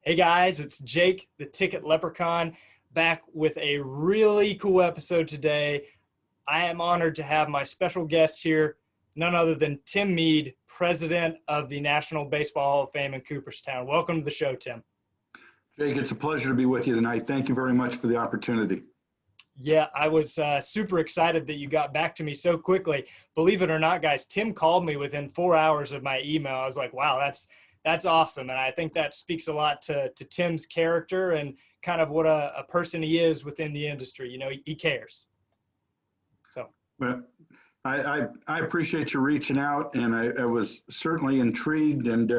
Hey guys, it's Jake, the Ticket Leprechaun, back with a really cool episode today. I am honored to have my special guest here, none other than Tim Mead, president of the National Baseball Hall of Fame in Cooperstown. Welcome to the show, Tim. Jake, it's a pleasure to be with you tonight. Thank you very much for the opportunity. Yeah, I was super excited that you got back to me so quickly. Believe it or not, guys, Tim called me within 4 hours of my email. I was like, wow, that's awesome. And I think that speaks a lot to Tim's character and kind of what a person he is within the industry. You know, he cares. So. Well, I appreciate you reaching out, and I was certainly intrigued, and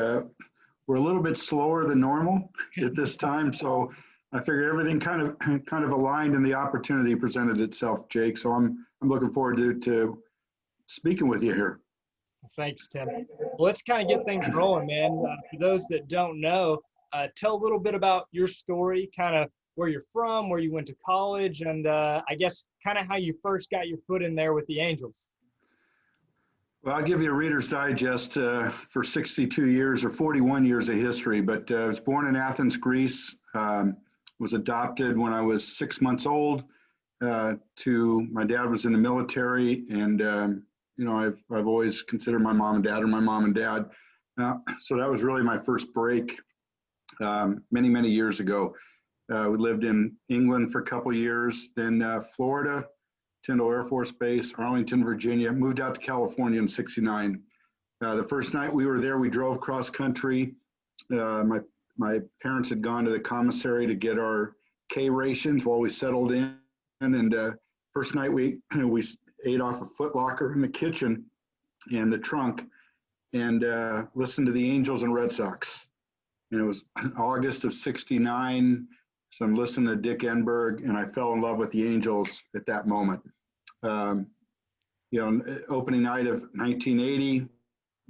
we're a little bit slower than normal at this time, so I figured everything kind of aligned, and the opportunity presented itself, Jake. So I'm looking forward to speaking with you here. Thanks, Tim. Well, let's kind of get things rolling, man. For those that don't know, tell a little bit about your story, kind of where you're from, where you went to college, and I guess kind of how you first got your foot in there with the Angels. Well, I'll give you a Reader's Digest for 62 years or 41 years of history, but I was born in Athens, Greece, was adopted when I was 6 months old. My dad was in the military, and I've always considered my mom and dad or my mom and dad. So that was really my first break many years ago. We lived in England for a couple of years, then Florida, Tyndall Air Force Base, Arlington, Virginia, moved out to California in '69. The first night we were there, we drove cross country. My parents had gone to the commissary to get our K rations while we settled in. And first night we ate off a Foot Locker in the kitchen and the trunk and listened to the Angels and Red Sox. And it was August of '69. So I'm listening to Dick Enberg, and I fell in love with the Angels at that moment. Opening night of 1980, a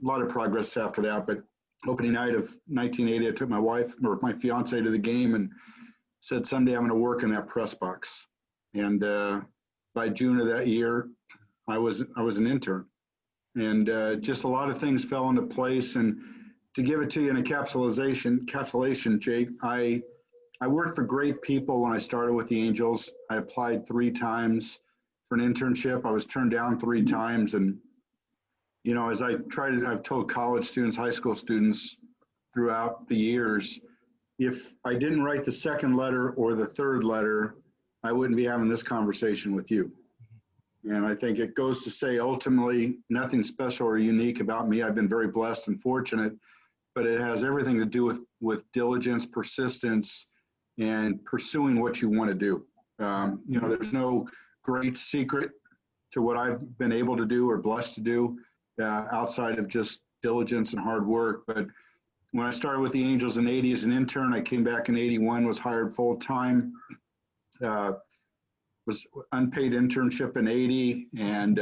lot of progress after that, but opening night of 1980, I took my wife or my fiance to the game and said, someday I'm going to work in that press box. And by June of that year, I was an intern. And just a lot of things fell into place. And to give it to you in a encapsulation, Jake, I worked for great people when I started with the Angels. I applied 3 times for an internship. I was turned down 3 times. And, as I've told college students, high school students throughout the years, if I didn't write the second letter or the third letter, I wouldn't be having this conversation with you. And I think it goes to say, ultimately, nothing special or unique about me. I've been very blessed and fortunate, but it has everything to do with diligence, persistence, and pursuing what you want to do. There's no great secret to what I've been able to do or blessed to do outside of just diligence and hard work. But when I started with the Angels in '80 as an intern, I came back in '81, was hired full-time, was unpaid internship in '80, and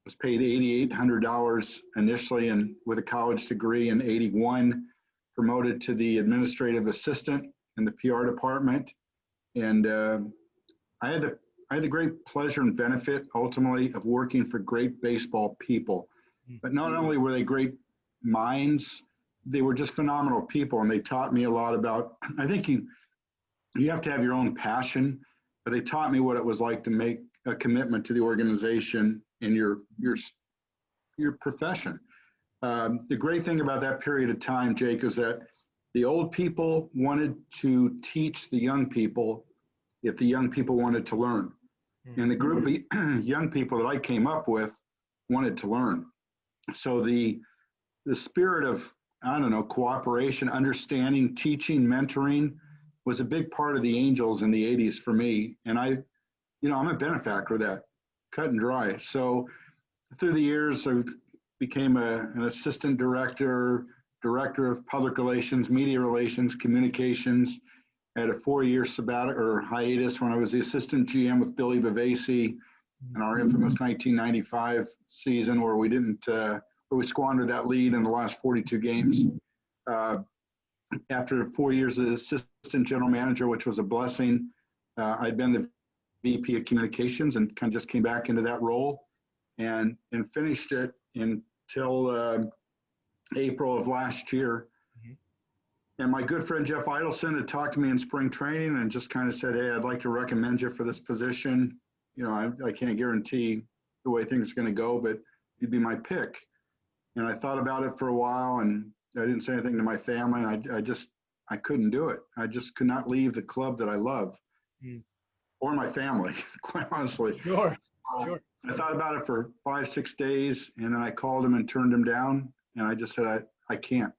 was paid $8,800 initially and with a college degree in '81, promoted to the administrative assistant in the PR department. And I had the great pleasure and benefit ultimately of working for great baseball people. But not only were they great minds, they were just phenomenal people. And they taught me a lot about, I think you have to have your own passion, but they taught me what it was like to make a commitment to the organization and your profession. The great thing about that period of time, Jake, is that the old people wanted to teach the young people if the young people wanted to learn. And the group of young people that I came up with wanted to learn. So the spirit of, cooperation, understanding, teaching, mentoring was a big part of the Angels in the '80s for me. And I'm a benefactor of that, cut and dry. So through the years, I became an assistant director of public relations, media relations, communications. I had a 4-year sabbatical or hiatus when I was the assistant GM with Billy Bavasi in our infamous 1995 season where we squandered that lead in the last 42 games. After 4 years as assistant general manager, which was a blessing, I'd been the VP of communications and kind of just came back into that role and finished it until April of last year. And my good friend Jeff Idelson had talked to me in spring training and just kind of said, hey, I'd like to recommend you for this position. You know, I can't guarantee the way things are going to go, but you'd be my pick. And I thought about it for a while, and I didn't say anything to my family. And I couldn't do it. I just could not leave the club that I love or my family, quite honestly. Sure, So sure. I thought about it for 5-6 days, and then I called him and turned him down. And I just said, I can't.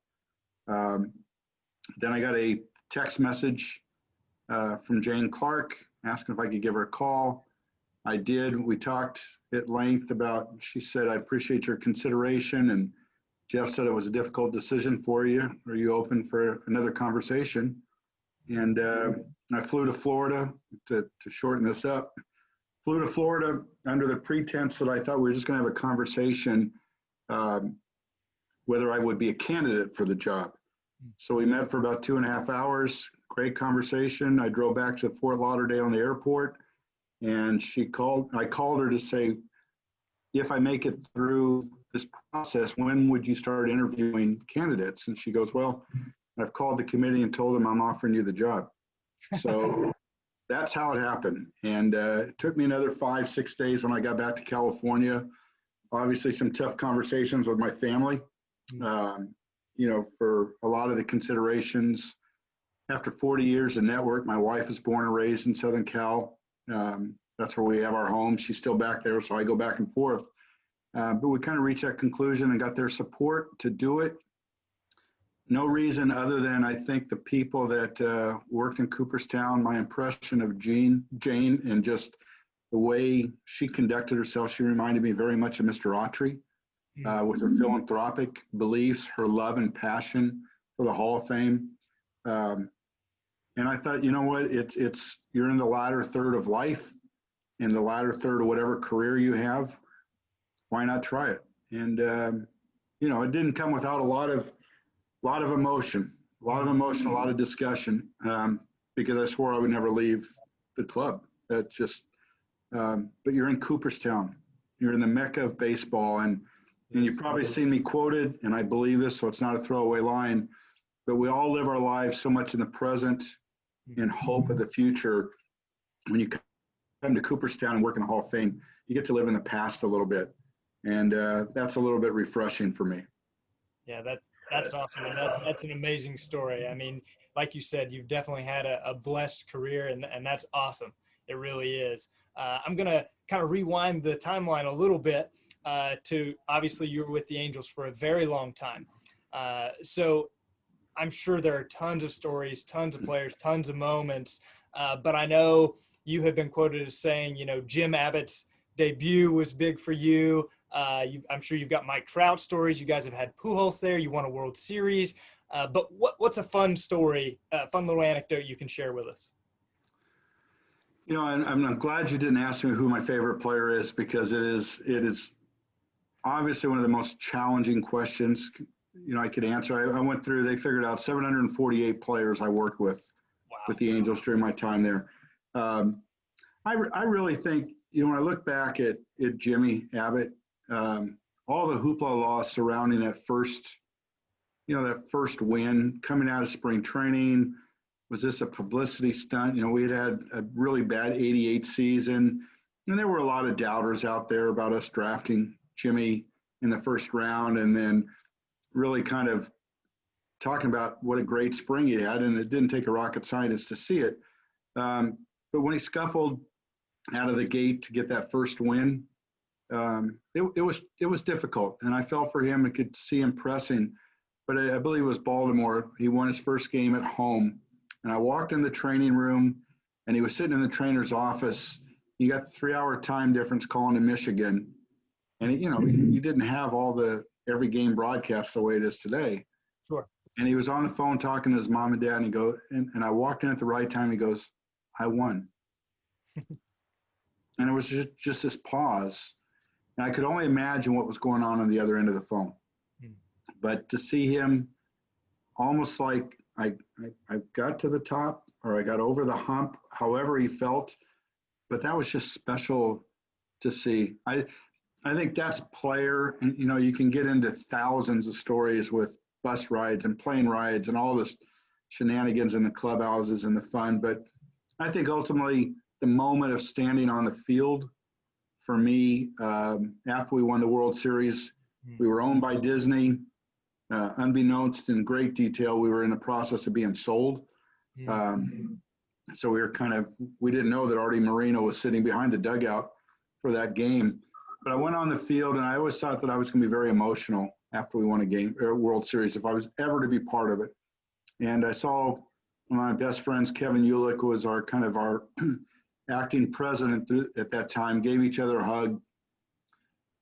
Then I got a text message from Jane Clark asking if I could give her a call. I did. We talked at length about, she said, I appreciate your consideration. And Jeff said it was a difficult decision for you. Are you open for another conversation? And I flew to Florida to shorten this up. Flew to Florida under the pretense that I thought we were just going to have a conversation whether I would be a candidate for the job. So we met for about 2.5 hours. Great conversation. I drove back to Fort Lauderdale in the airport, and I called her to say, if I make it through this process, when would you start interviewing candidates? And she goes, well, I've called the committee and told them I'm offering you the job. So that's how it happened. And it took me another 5-6 days when I got back to California. Obviously some tough conversations with my family, you know, for a lot of the considerations. After 40 years of network, my wife was born and raised in Southern Cal. That's where we have our home. She's still back there, so I go back and forth. But we kind of reached that conclusion and got their support to do it. No reason other than I think the people that worked in Cooperstown, my impression of Jane and just the way she conducted herself, she reminded me very much of Mr. Autry with her philanthropic beliefs, her love and passion for the Hall of Fame. And I thought, you know what, you're in the latter third of life, in the latter third of whatever career you have, why not try it? And, you know, it didn't come without a lot of emotion, a lot of discussion, because I swore I would never leave the club. That just, but you're in Cooperstown, you're in the Mecca of baseball, and you've probably seen me quoted, and I believe this, so it's not a throwaway line, but we all live our lives so much in the present in hope of the future. When you come to Cooperstown and work in the Hall of Fame, you get to live in the past a little bit. And that's a little bit refreshing for me. Yeah, that's awesome. And that's an amazing story. I mean, like you said, you've definitely had a blessed career, and that's awesome. It really is. I'm going to kind of rewind the timeline a little bit to, obviously, you were with the Angels for a very long time. So I'm sure there are tons of stories, tons of players, tons of moments. But I know you have been quoted as saying, you know, Jim Abbott's debut was big for you. I'm sure you've got Mike Trout stories. You guys have had Pujols there. You won a World Series. But what's a fun story, fun little anecdote you can share with us? You know, I'm glad you didn't ask me who my favorite player is, because it is obviously one of the most challenging questions, you know, I could answer. I went through, they figured out 748 players I worked with the Angels during my time there. I really think, you know, when I look back at Jimmy Abbott, all the hoopla surrounding that first win coming out of spring training, was this a publicity stunt? You know, we had a really bad 88 season, and there were a lot of doubters out there about us drafting Jimmy in the first round, and then really kind of talking about what a great spring he had, and it didn't take a rocket scientist to see it. But when he scuffled out of the gate to get that first win, it was difficult, and I felt for him and could see him pressing. But I believe it was Baltimore. He won his first game at home, and I walked in the training room, and he was sitting in the trainer's office. You got the 3-hour time difference calling to Michigan, and you didn't have all the every game broadcast the way it is today. Sure. And he was on the phone talking to his mom and dad, and and I walked in at the right time. He goes, "I won." And it was just this pause. And I could only imagine what was going on the other end of the phone. But to see him almost like I got to the top, or I got over the hump, however he felt, but that was just special to see. I think that's player, and you know, you can get into thousands of stories with bus rides and plane rides and all this shenanigans in the clubhouses and the fun. But I think ultimately the moment of standing on the field for me, after we won the World Series, we were owned by Disney. Unbeknownst in great detail, we were in the process of being sold. So we didn't know that Artie Moreno was sitting behind the dugout for that game. But I went on the field, and I always thought that I was going to be very emotional after we won a World Series, if I was ever to be part of it. And I saw one of my best friends, Kevin Ulick, who was our acting president at that time, gave each other a hug,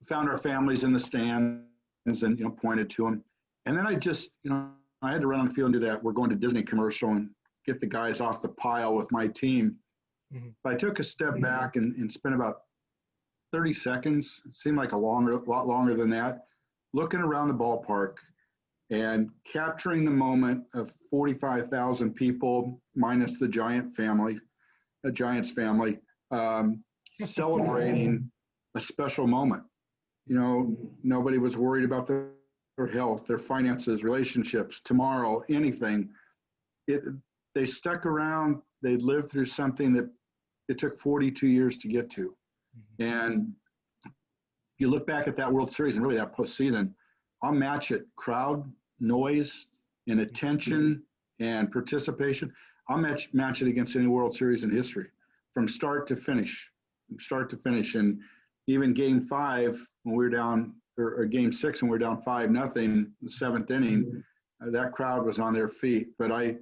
found our families in the stands and, pointed to them. And then I just, I had to run on the field and do that. We're going to Disney commercial and get the guys off the pile with my team. But I took a step back and spent about 30 seconds, it seemed like a lot longer than that, looking around the ballpark and capturing the moment of 45,000 people minus the Giants family, celebrating a special moment. Nobody was worried about their health, their finances, relationships, tomorrow, anything. They stuck around. They lived through something that it took 42 years to get to. And you look back at that World Series and really that postseason, I'll match it. Crowd, noise, and attention and participation. I'll match it against any World Series in history, from start to finish. And even Game 5, when we were down, or Game 6 when we were down 5-0, the seventh inning, that crowd was on their feet. But I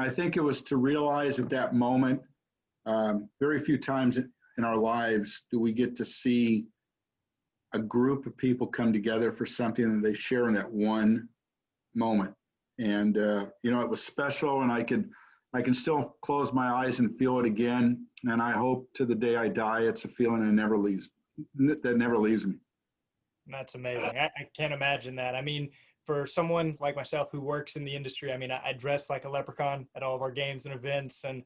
think it was to realize at that moment, very few times in our lives do we get to see a group of people come together for something that they share in that one moment. And, it was special, and I can still close my eyes and feel it again. And I hope to the day I die, it's a feeling that never leaves me. That's amazing. I can't imagine that. I mean, for someone like myself who works in the industry, I mean, I dress like a leprechaun at all of our games and events. And,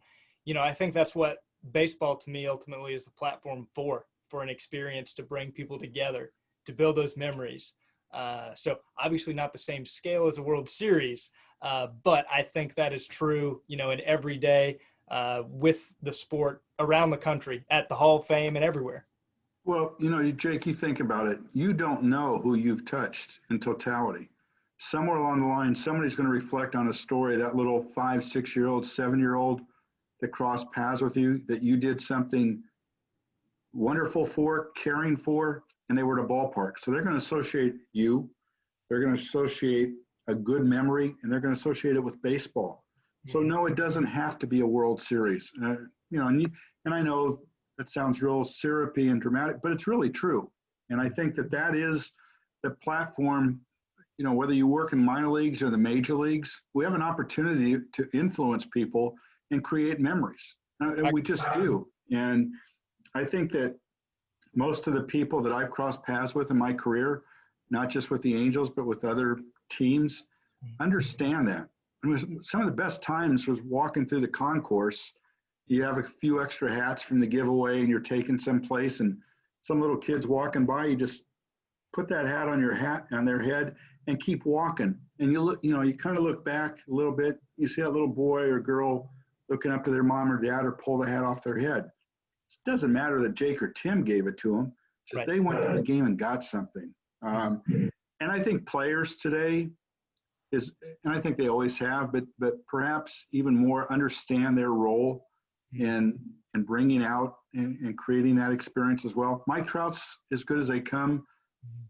I think that's what baseball to me ultimately is the platform for an experience to bring people together, to build those memories. So obviously not the same scale as a World Series, but I think that is true, in every day with the sport around the country, at the Hall of Fame and everywhere. Well, Jake, you think about it. You don't know who you've touched in totality. Somewhere along the line, somebody's going to reflect on a story, that little 5, 6-year-old, 7-year-old that crossed paths with you, that you did something wonderful for, caring for, and they were at a ballpark. So they're going to associate you. They're going to associate a good memory, and they're going to associate it with baseball. So no, it doesn't have to be a World Series. And I know that sounds real syrupy and dramatic, but it's really true. And I think that is the platform, whether you work in minor leagues or the major leagues, we have an opportunity to influence people and create memories. And we just do. And I think that most of the people that I've crossed paths with in my career, not just with the Angels, but with other teams, understand that. I mean, some of the best times was walking through the concourse. You have a few extra hats from the giveaway and you're taken someplace, and some little kids walking by, you just put that hat on their head and keep walking. And you kind of look back a little bit, you see that little boy or girl looking up to their mom or dad or pull the hat off their head. It doesn't matter that Jake or Tim gave it to them, just right. They went to the game and got something. And I think players today and I think they always have, but perhaps even more understand their role in bringing out and creating that experience as well. Mike Trout's as good as they come,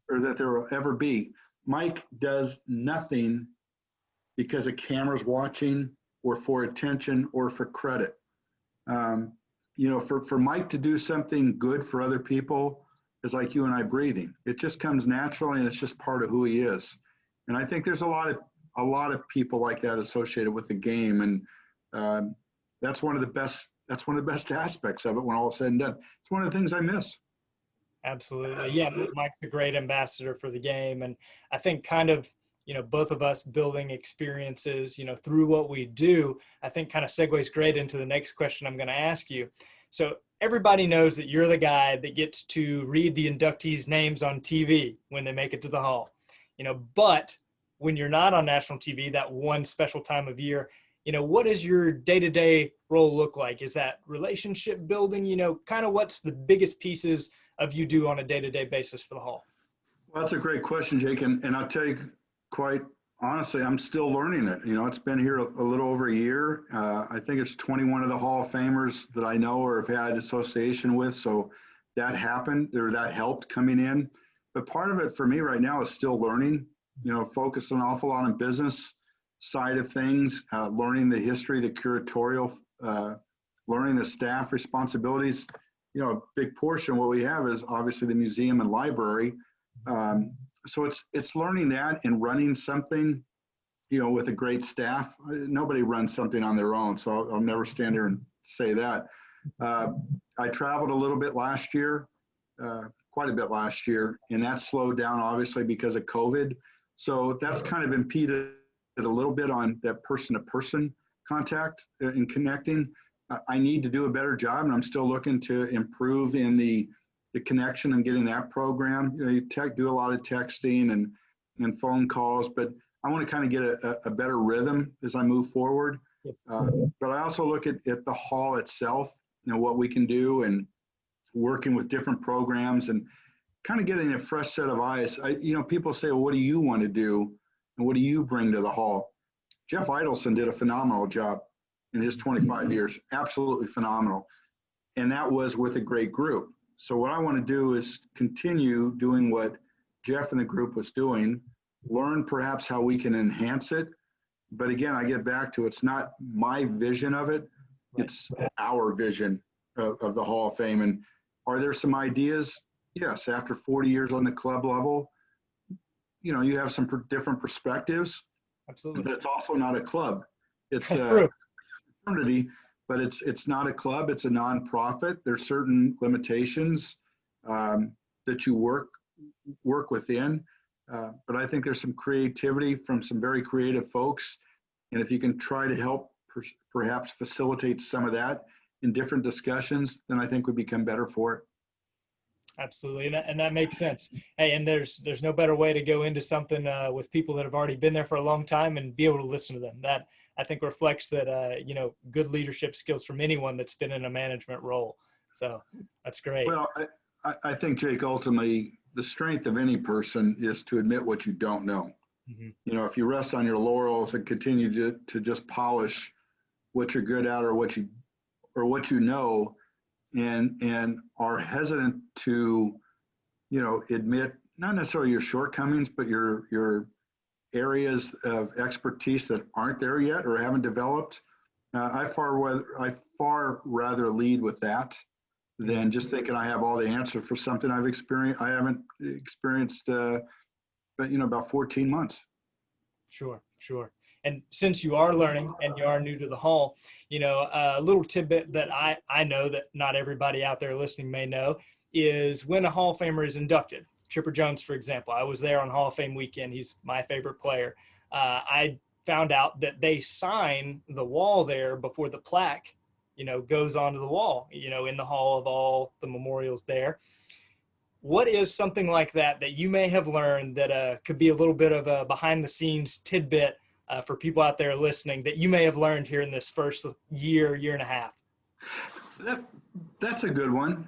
or that there will ever be. Mike does nothing because a camera's watching or for attention or for credit. For Mike to do something good for other people is like you and I breathing. It just comes naturally, and it's just part of who he is. And I think there's a lot of people like that associated with the game, and that's one of the best aspects of it when all is said and done. It's one of the things I miss. Absolutely. Yeah, Mike's a great ambassador for the game. And I think kind of, both of us building experiences, through what we do, I think kind of segues great into the next question I'm going to ask you. So everybody knows that you're the guy that gets to read the inductees' names on TV when they make it to the Hall. But when you're not on national TV, that one special time of year, what does your day-to-day role look like? Is that relationship building, kind of what's the biggest pieces of you do on a day-to-day basis for the Hall? Well, that's a great question, Jake. And I'll tell you quite honestly, I'm still learning it. It's been here a little over a year. I think it's 21 of the Hall of Famers that I know or have had association with. So that happened, or that helped coming in. But part of it for me right now is still learning, focus an awful lot on business side of things, learning the history, the curatorial, learning the staff responsibilities. A big portion of what we have is obviously the museum and library. So it's learning that and running something, with a great staff. Nobody runs something on their own, so I'll never stand here and say that. I traveled a little bit last year, quite a bit last year, and that slowed down obviously because of COVID. So that's kind of impeded a little bit on that person-to-person contact and connecting. I need to do a better job, and I'm still looking to improve in the connection and getting that program. You do a lot of texting and phone calls, but I want to kind of get a better rhythm as I move forward. But I also look at the Hall itself, what we can do, and working with different programs and kind of getting a fresh set of eyes. People say, well, what do you want to do? And what do you bring to the Hall? Jeff Idelson did a phenomenal job in his 25 years, absolutely phenomenal. And that was with a great group. So what I want to do is continue doing what Jeff and the group was doing, learn perhaps how we can enhance it. But again, I get back to, it's not my vision of it, it's our vision of the Hall of Fame. And are there some ideas? Yes, after 40 years on the club level, you have some different perspectives. Absolutely. But it's also not a club. It's a fraternity, but it's not a club. It's a nonprofit. There's certain limitations that you work within. But I think there's some creativity from some very creative folks. And if you can try to help perhaps facilitate some of that in different discussions, then I think we become better for it. Absolutely. And that makes sense. Hey, and there's no better way to go into something with people that have already been there for a long time and be able to listen to them. That I think reflects that, good leadership skills from anyone that's been in a management role. So that's great. Well, I think, Jake, ultimately the strength of any person is to admit what you don't know. Mm-hmm. If you rest on your laurels and continue to just polish what you're good at or what you know, and are hesitant to, admit not necessarily your shortcomings, but your areas of expertise that aren't there yet or haven't developed. I far rather lead with that than just thinking I have all the answers for something I haven't experienced, but about 14 months. Sure. And since you are learning and you are new to the Hall, a little tidbit that I know that not everybody out there listening may know is when a Hall of Famer is inducted. Chipper Jones, for example, I was there on Hall of Fame weekend. He's my favorite player. I found out that they sign the wall there before the plaque, goes onto the wall, in the Hall of all the memorials there. What is something like that you may have learned that could be a little bit of a behind the scenes tidbit for people out there listening that you may have learned here in this first year and a half? That's a good one.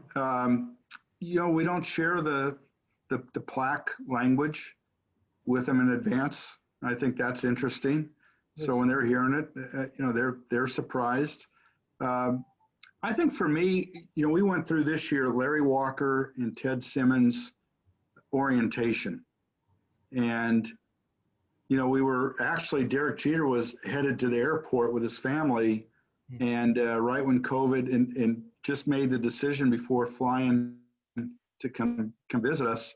We don't share the plaque language with them in advance. I think that's interesting. So when they're hearing it, they're surprised. I think for me, we went through this year Larry Walker and Ted Simmons orientation. And, we were actually, Derek Jeter was headed to the airport with his family. And right when COVID and just made the decision before flying to come visit us,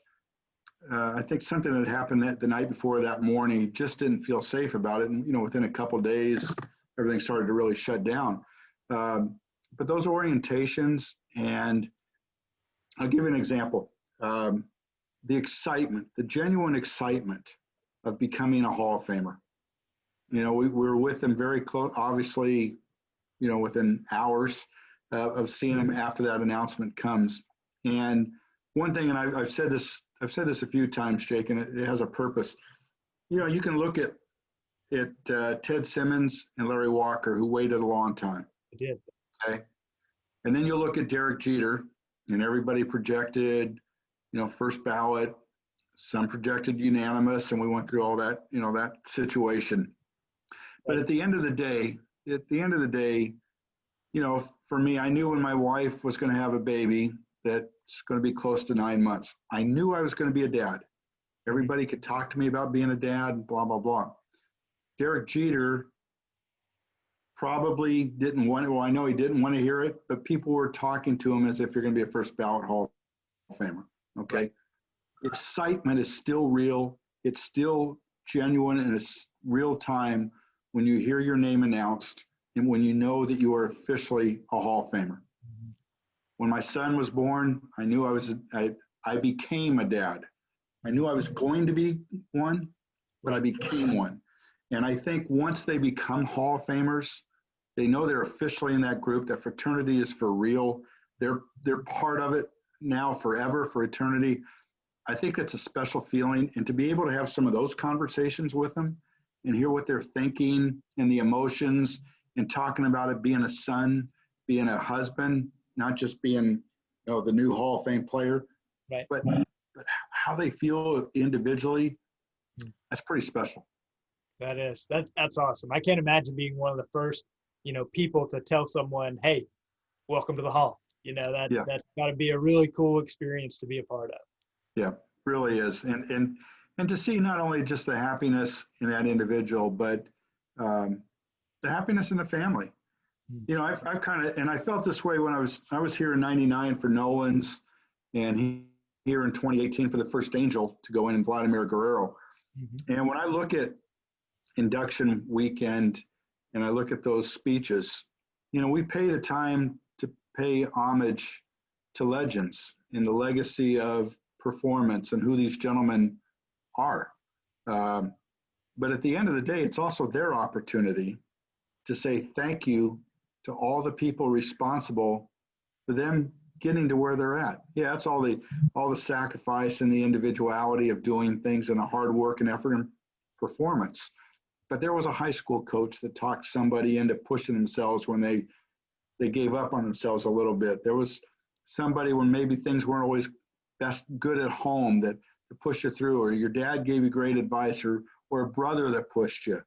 I think something had happened the night before that morning. He just didn't feel safe about it. And, within a couple of days, everything started to really shut down. But those orientations, and I'll give you an example. The excitement, the genuine excitement of becoming a Hall of Famer. We were with them very close, obviously, within hours of seeing them after that announcement comes. And one thing, and I've said this a few times, Jake, and it has a purpose. You can look at Ted Simmons and Larry Walker, who waited a long time. I did. Okay. And then you look at Derek Jeter, and everybody projected, first ballot. Some projected unanimous, and we went through all that, that situation. But at the end of the day, for me, I knew when my wife was going to have a baby that's going to be close to 9 months. I knew I was going to be a dad. Everybody could talk to me about being a dad, blah, blah, blah. Derek Jeter probably didn't want it. Well, I know he didn't want to hear it, but people were talking to him as if you're going to be a first ballot Hall of Famer. Okay. Right. Excitement is still real. It's still genuine, and it's real time when you hear your name announced and when you know that you are officially a Hall of Famer. Mm-hmm. When my son was born, I knew I became a dad. I knew I was going to be one, but I became one. And I think once they become Hall of Famers, they know they're officially in that group. That fraternity is for real. They're part of it now, forever, for eternity. I think it's a special feeling. And to be able to have some of those conversations with them and hear what they're thinking and the emotions and talking about it being a son, being a husband, not just being the new Hall of Fame player, right. but how they feel individually, that's pretty special. That's awesome. I can't imagine being one of the first, people to tell someone, hey, welcome to the Hall. That's got to be a really cool experience to be a part of. Yeah, really is. And to see not only just the happiness in that individual, but the happiness in the family. I've kind of, and I felt this way when I was here in '99 for Nolan's, and here in 2018 for the first Angel to go in Vladimir Guerrero. Mm-hmm. And when I look at induction weekend and I look at those speeches, we pay the time to pay homage to legends in the legacy of performance and who these gentlemen are. But at the end of the day, it's also their opportunity to say thank you to all the people responsible for them getting to where they're at. Yeah, it's all the sacrifice and the individuality of doing things and the hard work and effort and performance. But there was a high school coach that talked somebody into pushing themselves when they gave up on themselves a little bit. There was somebody when maybe things weren't always best good at home that pushed you through, or your dad gave you great advice, or a brother that pushed you.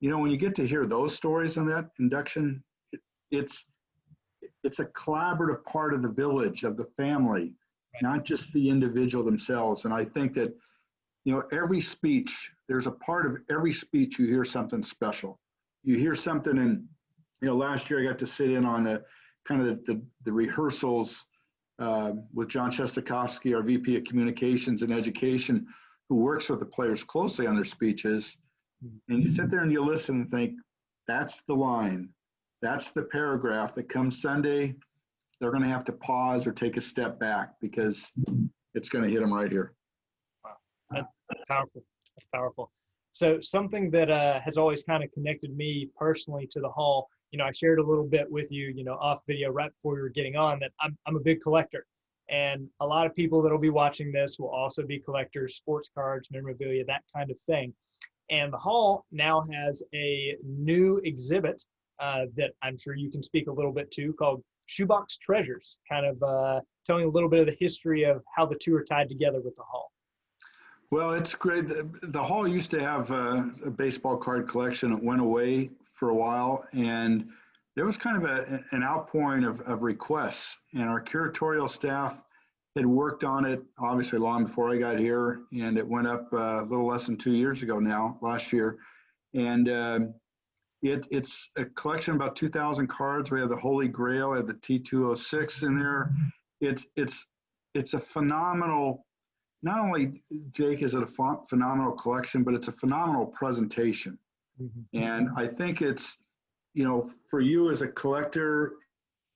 When you get to hear those stories on that induction, it's a collaborative part of the village, of the family, not just the individual themselves. And I think that, every speech, there's a part of every speech you hear something special. You hear something, and, last year I got to sit in on the rehearsals with John Shestakowski, our VP of Communications and Education, who works with the players closely on their speeches. And you sit there and you listen and think, that's the line. That's the paragraph that comes Sunday. They're going to have to pause or take a step back because it's going to hit them right here. Wow, that's powerful. That's powerful. So something that has always kind of connected me personally to the Hall, I shared a little bit with you, off video right before we were getting on, that I'm a big collector. And a lot of people that will be watching this will also be collectors, sports cards, memorabilia, that kind of thing. And the Hall now has a new exhibit that I'm sure you can speak a little bit to, called Shoebox Treasures, kind of telling a little bit of the history of how the two are tied together with the Hall. Well, it's great. The Hall used to have a baseball card collection. It went away for a while, and there was kind of an outpouring of requests, and our curatorial staff had worked on it obviously long before I got here, and it went up a little less than 2 years ago now, last year. And it's a collection of about 2,000 cards. We have the Holy Grail, we have the T206 in there. It's a phenomenal, not only, Jake, is it a phenomenal collection, but it's a phenomenal presentation. Mm-hmm. And I think it's, for you as a collector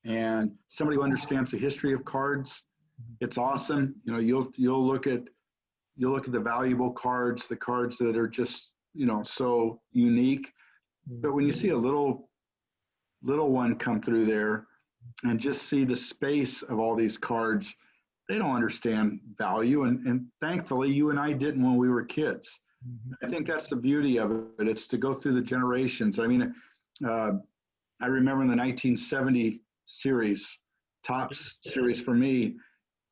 and somebody who understands the history of cards, it's awesome. You'll look at the valuable cards, the cards that are just, so unique. But when you see a little one come through there and just see the space of all these cards, they don't understand value. And thankfully, you and I didn't when we were kids. Mhm. I think that's the beauty of it. It's to go through the generations. I mean, uh, I remember in the 1970 series, Topps series for me,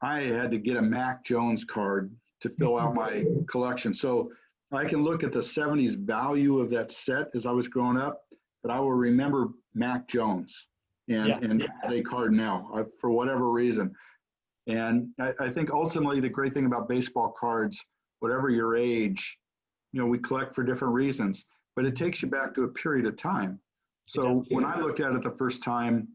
I had to get a Mac Jones card to fill out my collection. So I can look at the 70s value of that set as I was growing up, but I will remember Mac Jones Yeah. and Jose Cardinal for whatever reason. And I think ultimately the great thing about baseball cards, whatever your age, we collect for different reasons, but it takes you back to a period of time. It So does. when I looked at it the first time,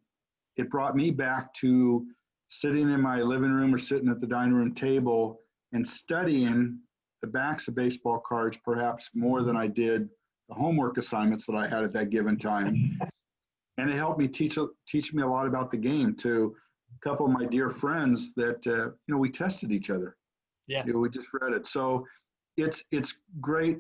it brought me back to sitting in my living room or sitting at the dining room table and studying the backs of baseball cards, perhaps more than I did the homework assignments that I had at that given time. And it helped me teach me a lot about the game to a couple of my dear friends that, we tested each other. Yeah. We just read it. So it's great.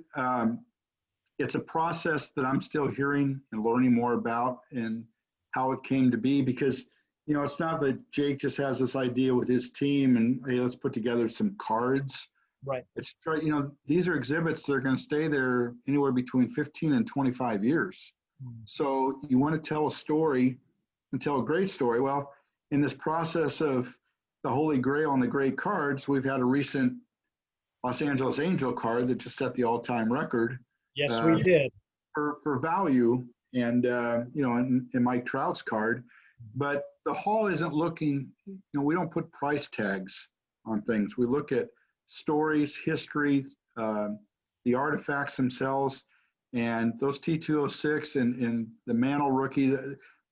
It's a process that I'm still hearing and learning more about and how it came to be, because it's not that Jake just has this idea with his team and, hey, let's put together some cards. Right. It's these are exhibits that are going to stay there anywhere between 15 and 25 years. So you want to tell a story and tell a great story. Well, in this process of the Holy Grail and the great cards, we've had a recent Los Angeles Angel card that just set the all-time record Yes, uh, we did. for value, and in Mike Trout's card. But the hall isn't looking. We don't put price tags on things. We look at stories, history, the artifacts themselves, and those T206 and the Mantle rookie.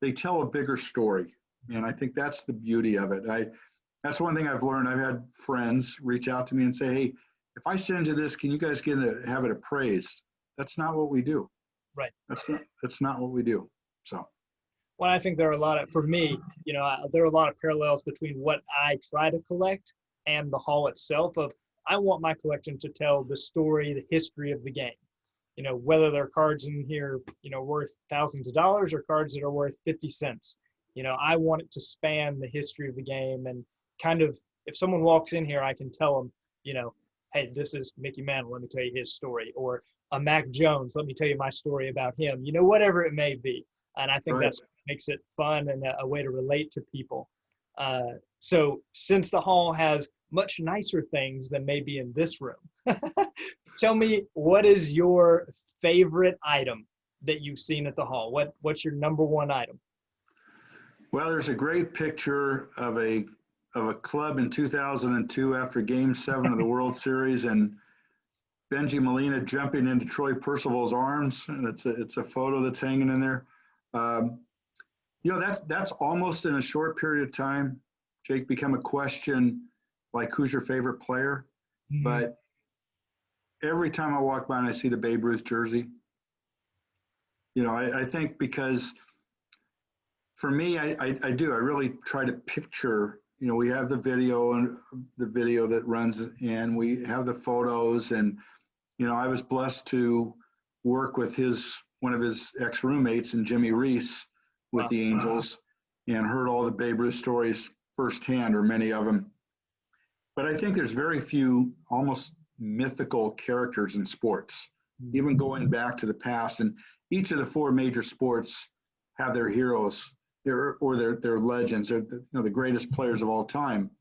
They tell a bigger story, and I think that's the beauty of it. That's one thing I've learned. I've had friends reach out to me and say, "Hey, if I send you this, can you guys have it appraised?" That's not what we do. Right. That's not what we do. So. Well, I think there are a lot of, for me, there are a lot of parallels between what I try to collect and the hall itself. Of I want my collection to tell the story, the history of the game. Whether there are cards in here, worth thousands of dollars or cards that are worth 50 cents. I want it to span the history of the game, and kind of, if someone walks in here, I can tell them, hey, this is Mickey Mantle. Let me tell you his story. Or a Mac Jones. Let me tell you my story about him. Whatever it may be. And I think Right. that's what makes it fun and a way to relate to people. So since the hall has much nicer things than maybe in this room, tell me, what is your favorite item that you've seen at the hall? What's your number one item? Well, there's a great picture of a club in 2002 after Game 7 of the World Series, and Benji Molina jumping into Troy Percival's arms, and it's a photo that's hanging in there. That's almost in a short period of time, Jake, become a question like, who's your favorite player? Mm-hmm. But every time I walk by and I see the Babe Ruth jersey, I think because for me, I really try to picture, we have the video that runs, and we have the photos, and, I was blessed to work with one of his ex-roommates and Jimmy Reese with the Angels, and heard all the Babe Ruth stories firsthand, or many of them. But I think there's very few almost mythical characters in sports, even going back to the past. And each of the four major sports have their heroes or their legends. They're the greatest players of all time.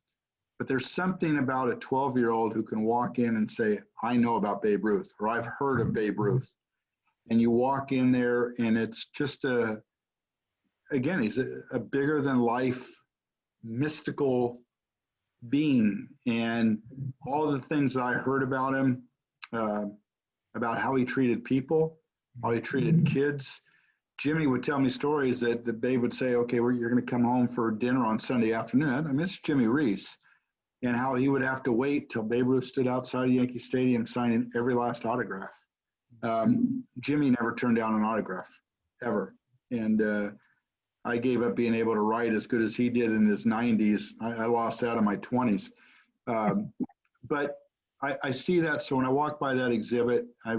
But there's something about a 12-year-old who can walk in and say, I know about Babe Ruth, or I've heard of Babe Ruth. And you walk in there, and it's just he's a bigger than life, mystical being. And all the things that I heard about him, about how he treated people, how he treated kids. Jimmy would tell me stories that Babe would say, okay, you're going to come home for dinner on Sunday afternoon. I mean, it's Jimmy Reese. And how he would have to wait till Babe Ruth stood outside of Yankee Stadium signing every last autograph. Jimmy never turned down an autograph, ever. And I gave up being able to write as good as he did in his 90s. I lost that in my 20s. But I see that. So when I walk by that exhibit, I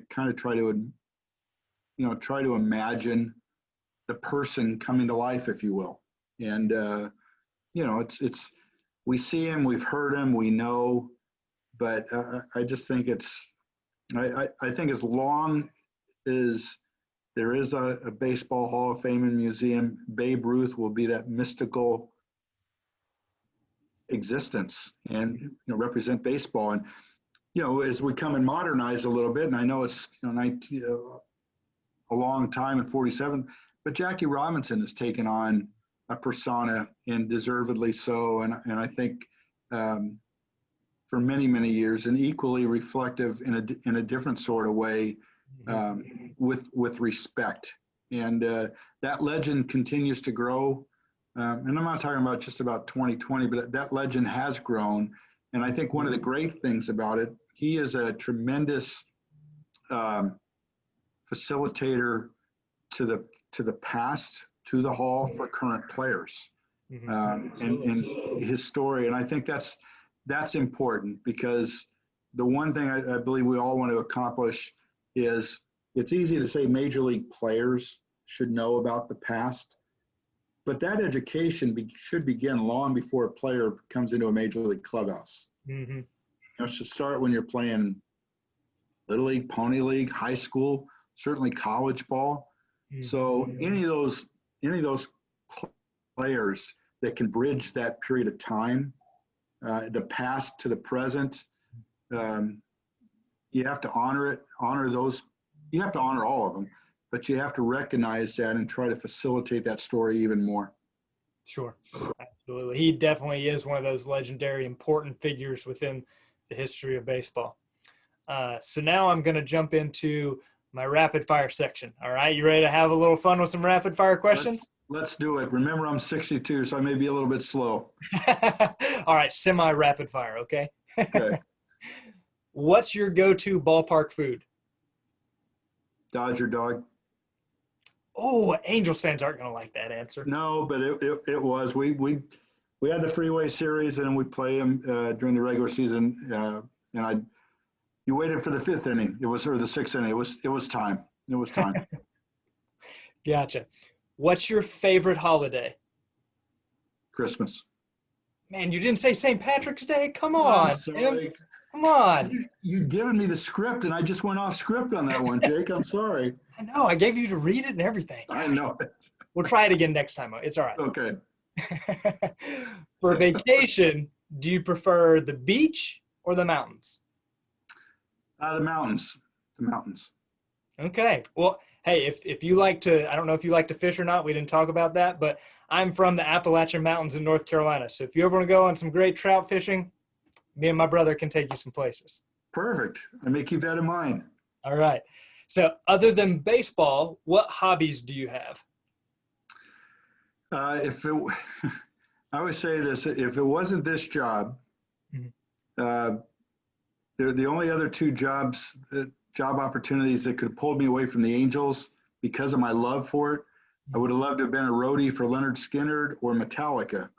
kind of try to imagine the person coming to life, if you will. And, it's we see him, we've heard him, we know, but I just think it's I think as long as there is a baseball Hall of Fame and museum, Babe Ruth will be that mystical existence and represent baseball. And as we come and modernize a little bit, and I know it's 19, a long time at 47, but Jackie Robinson has taken on a persona, and deservedly so. And I think for many, many years, and equally reflective in a different sort of way, with respect. And that legend continues to grow. And I'm not talking about just about 2020, but that legend has grown. And I think one of the great things about it, he is a tremendous facilitator to the past, to the Hall for current players, and his story. And I think that's important, because the one thing I believe we all want to accomplish is, it's easy to say major league players should know about the past, but that education should begin long before a player comes into a major league clubhouse. It should start when you're playing Little League, Pony League, high school, certainly college ball. So any of those players that can bridge that period of time, the past to the present, you have to honor those. You have to honor all of them, but you have to recognize that and try to facilitate that story even more. Sure, absolutely. He definitely is one of those legendary, important figures within the history of baseball. So now I'm going to jump into my rapid fire section. All right, you ready to have a little fun with some rapid fire questions? Let's do it. Remember, I'm 62, so I may be a little bit slow. All right, semi rapid fire, okay? Okay. What's your go-to ballpark food? Dodger dog. Oh, Angels fans aren't going to like that answer. No, but it was. We had the Freeway Series, and we play them during the regular season. And you waited for the fifth inning. Or the sixth inning. It was time. It was time. Gotcha. What's your favorite holiday? Christmas. Man, you didn't say St. Patrick's Day? Come on. I'm sorry. Come on. You'd given me the script, and I just went off script on that one, Jake. I'm sorry. I know. I gave you to read it and everything. I know it. We'll try it again next time. It's all right. Okay. For vacation, do you prefer the beach or the mountains? The mountains. The mountains. Okay. Well, hey, if you like to, I don't know if you like to fish or not. We didn't talk about that, but I'm from the Appalachian Mountains in North Carolina. So if you ever want to go on some great trout fishing, me and my brother can take you some places. Perfect. I may keep that in mind. All right. So other than baseball, what hobbies do you have? I always say this, if it wasn't this job, they're the only other two job opportunities that could have pulled me away from the Angels because of my love for it. I would have loved to have been a roadie for Leonard Skinner or Metallica.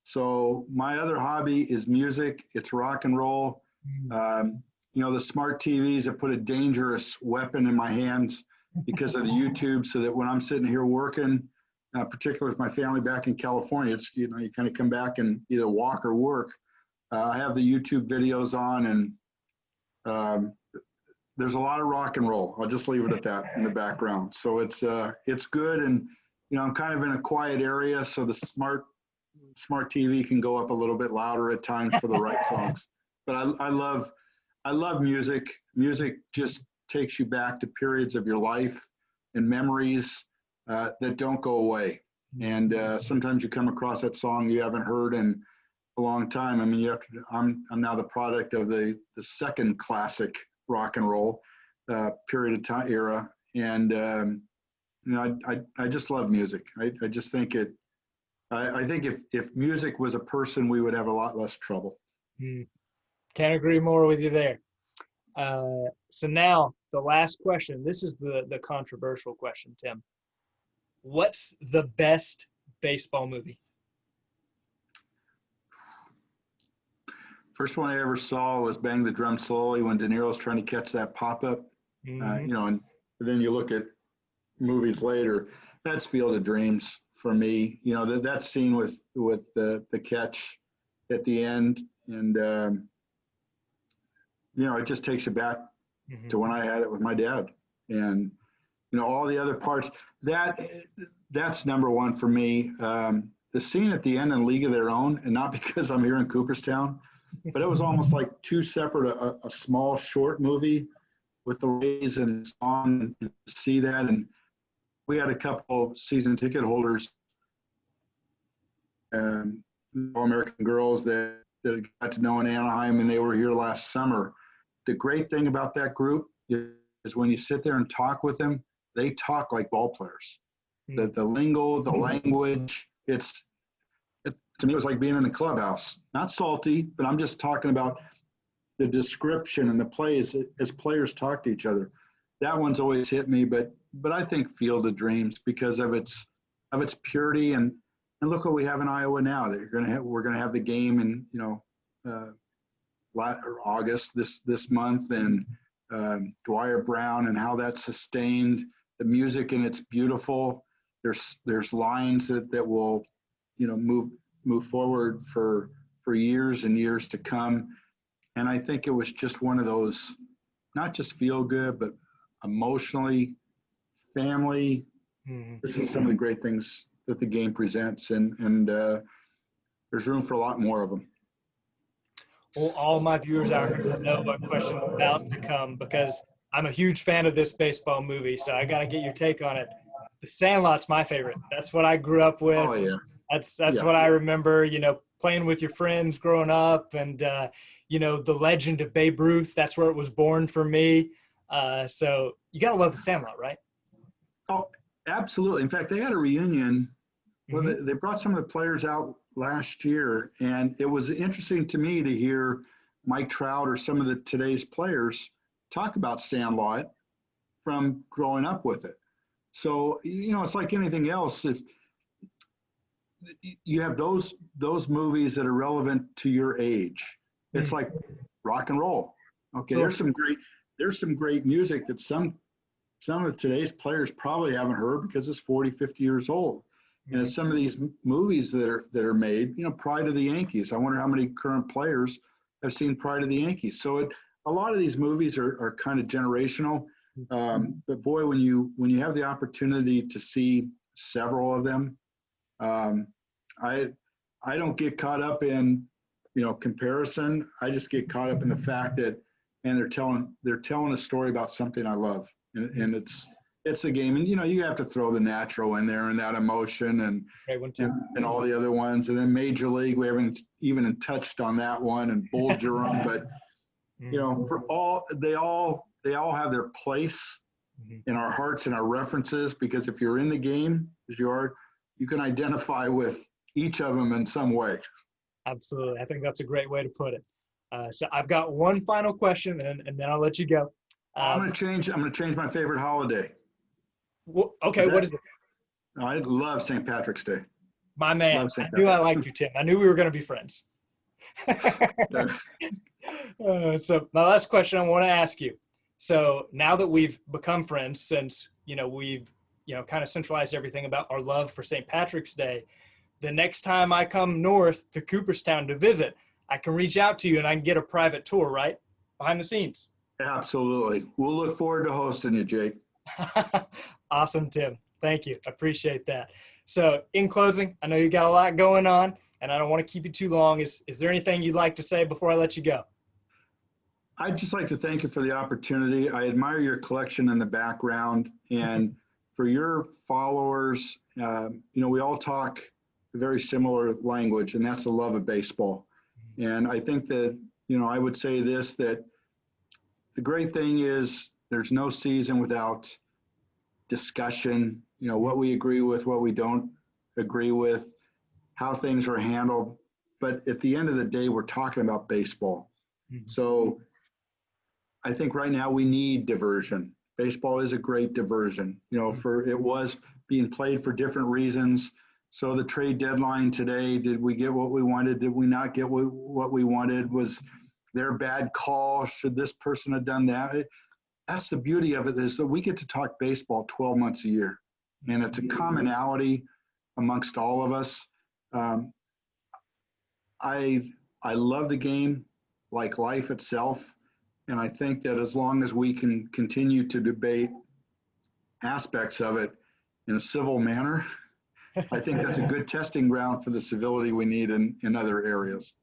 So my other hobby is music. It's rock and roll. The smart TVs have put a dangerous weapon in my hands because of the YouTube, so that when I'm sitting here working, particularly with my family back in California, it's, you kind of come back and either walk or work. I have the YouTube videos on, and there's a lot of rock and roll. I'll just leave it at that in the background. So it's good. And, I'm kind of in a quiet area, so the smart TV can go up a little bit louder at times for the right songs. But I love music. Music just takes you back to periods of your life and memories that don't go away. And sometimes you come across that song you haven't heard in a long time. I mean, I'm now the product of the second classic rock and roll period of time era. And, I just love music. I just think I think if music was a person, we would have a lot less trouble. Can't agree more with you there. So now the last question. This is the controversial question, Tim. What's the best baseball movie? First one I ever saw was Bang the Drum Slowly, when De Niro's trying to catch that pop-up. And then you look at movies later. That's Field of Dreams for me. That scene with the catch at the end, and it just takes you back to when I had it with my dad. And, all the other parts, that's number one for me. The scene at the end in League of Their Own, and not because I'm here in Cooperstown, but it was almost like two separate, a small short movie with the ladies and song, and see that. And we had a couple season ticket holders, All American girls that I got to know in Anaheim, and they were here last summer. The great thing about that group is when you sit there and talk with them, they talk like ball players. The lingo, the language, to me, it was like being in the clubhouse. Not salty, but I'm just talking about the description and the plays as players talk to each other. That one's always hit me, but I think Field of Dreams, because of its purity, and look what we have in Iowa now. We're gonna have the game in August this month, and Dwyer Brown and how that's sustained. The music, and it's beautiful. There's lines that will move forward for years and years to come. And I think it was just one of those, not just feel good, but emotionally, family. This is some of the great things that the game presents, and there's room for a lot more of them. Well, all my viewers out here know what question is about to come, because I'm a huge fan of this baseball movie, so I got to get your take on it. The Sandlot's my favorite. That's what I grew up with. Oh, yeah. That's what I remember, playing with your friends growing up, and, the legend of Babe Ruth. That's where it was born for me. So you got to love the Sandlot, right? Oh, absolutely. In fact, they had a reunion. Well, they brought some of the players out last year, and it was interesting to me to hear Mike Trout or some of today's players talk about Sandlot from growing up with it. So, it's like anything else. If you have those movies that are relevant to your age, it's like rock and roll. Okay, Sure. there's some great music that some of today's players probably haven't heard because it's 40, 50 years old. And it's some of these movies that are made, Pride of the Yankees. I wonder how many current players have seen Pride of the Yankees. So a lot of these movies are kind of generational. But boy, when you have the opportunity to see several of them, I don't get caught up in comparison. I just get caught up in the fact that, and they're telling a story about something I love, and it's a game. And you have to throw the natural in there and that emotion and all the other ones. And then Major League, we haven't even touched on that one, and Bull Durham. But they all have their place in our hearts and our references, because if you're in the game as you are, you can identify with each of them in some way. Absolutely. I think that's a great way to put it. So I've got one final question, and then I'll let you go. I'm going to change my favorite holiday. Okay, what is it? I love St. Patrick's Day. My man, I knew I liked you, Tim. I knew we were going to be friends. So my last question I want to ask you. So now that we've become friends, since we've kind of centralized everything about our love for St. Patrick's Day, the next time I come north to Cooperstown to visit, I can reach out to you and I can get a private tour, right? Behind the scenes. Absolutely. We'll look forward to hosting you, Jake. Awesome, Tim. Thank you. I appreciate that. So in closing, I know you got a lot going on, and I don't want to keep you too long. Is there anything you'd like to say before I let you go? I'd just like to thank you for the opportunity. I admire your collection in the background, and for your followers, we all talk a very similar language, and that's the love of baseball. And I think that, I would say this, that the great thing is there's no season without discussion, what we agree with, what we don't agree with, how things are handled. But at the end of the day, we're talking about baseball. So I think right now we need diversion. Baseball is a great diversion. It was being played for different reasons. So the trade deadline today, did we get what we wanted? Did we not get what we wanted? Was there a bad call? Should this person have done that? That's the beauty of it, is that we get to talk baseball 12 months a year. And it's a commonality amongst all of us. I love the game like life itself. And I think that as long as we can continue to debate aspects of it in a civil manner, I think that's a good testing ground for the civility we need in other areas.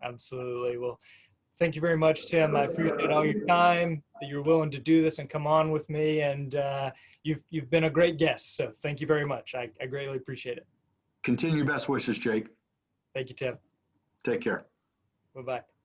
Absolutely. Well, thank you very much, Tim. I appreciate all your time, that you're willing to do this and come on with me. And you've been a great guest. So thank you very much. I greatly appreciate it. Continue best wishes, Jake. Thank you, Tim. Take care. Bye-bye.